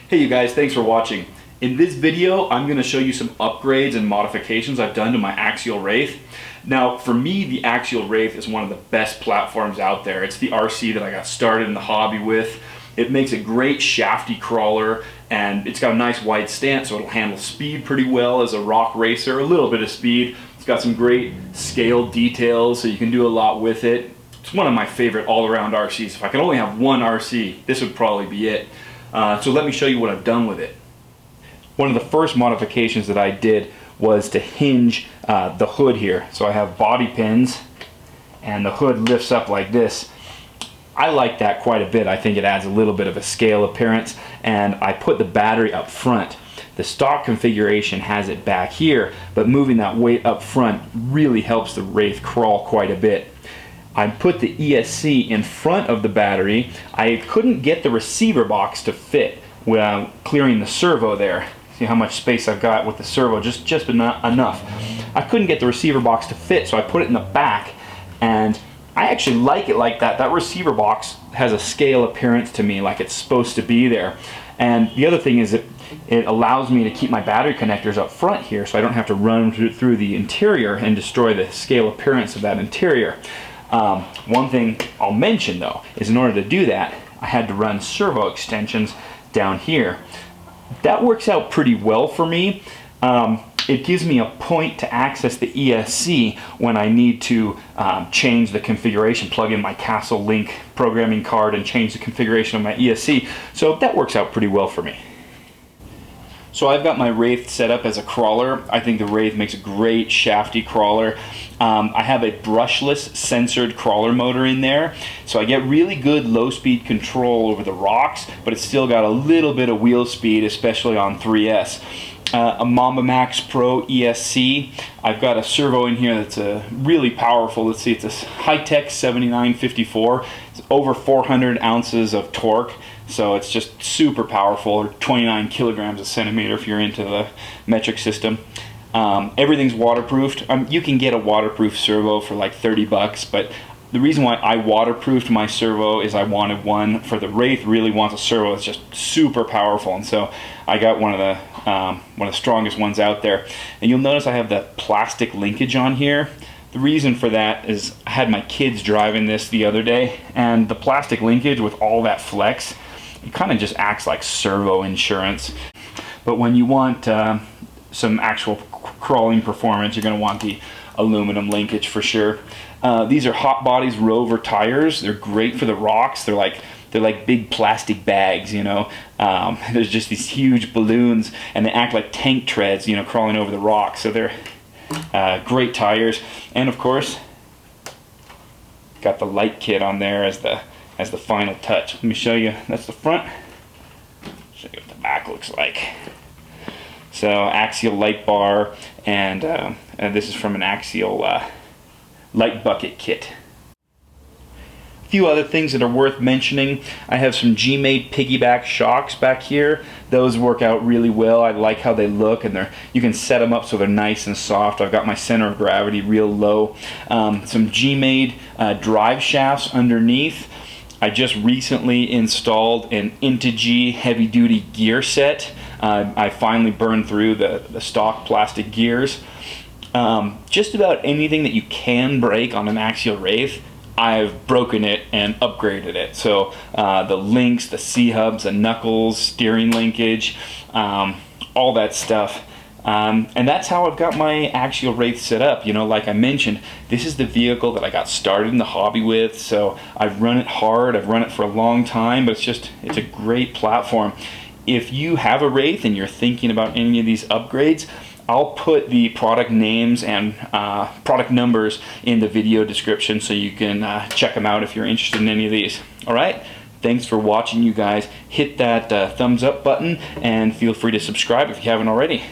Hey you guys, thanks for watching. In this video, I'm going to show you some upgrades and modifications I've done to my Axial Wraith. Now, for me, the Axial Wraith is one of the best platforms out there. It's the RC that I got started in the hobby with. It makes a great shafty crawler, and it's got a nice wide stance, so it'll handle speed pretty well as a rock racer, a little bit of speed. It's got some great scale details, so you can do a lot with it. It's one of my favorite all-around RCs. If I could only have one RC, this would probably be it. So let me show you what I've done with it. One of the first modifications that I did was to hinge the hood here. So I have body pins and the hood lifts up like this. I like that quite a bit. I think it adds a little bit of a scale appearance, and I put the battery up front. The stock configuration has it back here, but moving that weight up front really helps the Wraith crawl quite a bit. I put the ESC in front of the battery. I couldn't get the receiver box to fit without clearing the servo there. See how much space I've got with the servo, just enough. I couldn't get the receiver box to fit, so I put it in the back, and I actually like it like that. That receiver box has a scale appearance to me, like it's supposed to be there. And the other thing is that it allows me to keep my battery connectors up front here, so I don't have to run through the interior and destroy the scale appearance of that interior. One thing I'll mention though is in order to do that, I had to run servo extensions down here. That works out pretty well for me. It gives me a point to access the ESC when I need to change the configuration, plug in my Castle Link programming card and change the configuration of my ESC. So that works out pretty well for me. So I've got my Wraith set up as a crawler. I think the Wraith makes a great shafty crawler. I have a brushless censored crawler motor in there, so I get really good low speed control over the rocks, but it's still got a little bit of wheel speed, especially on 3S. A Mamba Max Pro ESC. I've got a servo in here that's really powerful. Let's see, it's a Hitec 7954. It's over 400 ounces of torque, so it's just super powerful, or 29 kilograms a centimeter if you're into the metric system. Everything's waterproofed. You can get a waterproof servo for like 30 bucks, but the reason why I waterproofed my servo is I wanted one for the Wraith. Really wants a servo that's just super powerful, and so I got one of the strongest ones out there. And you'll notice I have that plastic linkage on here. The reason for that is I had my kids driving this the other day, and the plastic linkage with all that flex, it kind of just acts like servo insurance. But when you want some actual crawling performance, you're going to want the aluminum linkage for sure. These are Hot Bodies Rover tires. They're great for the rocks. They're like big plastic bags, you know. There's just these huge balloons, and they act like tank treads, you know, crawling over the rocks. So they're great tires. And of course, got the light kit on there as the final touch. Let me show you. That's the front. Show you what the back looks like. So axial light bar, and this is from an axial light bucket kit. A few other things that are worth mentioning. I have some Gmade Piggyback shocks back here. Those work out really well. I like how they look, and you can set them up so they're nice and soft. I've got my center of gravity real low. Some Gmade drive shafts underneath. I just recently installed an Integy heavy duty gear set. I finally burned through the stock plastic gears. Just about anything that you can break on an Axial Wraith, I've broken it and upgraded it. So the links, the C-hubs, the knuckles, steering linkage, all that stuff. And that's how I've got my Axial Wraith set up. You know, like I mentioned, this is the vehicle that I got started in the hobby with, so I've run it hard, I've run it for a long time, but it's a great platform. If you have a Wraith and you're thinking about any of these upgrades, I'll put the product names and product numbers in the video description so you can check them out if you're interested in any of these. Alright, thanks for watching, you guys. Hit that thumbs up button and feel free to subscribe if you haven't already.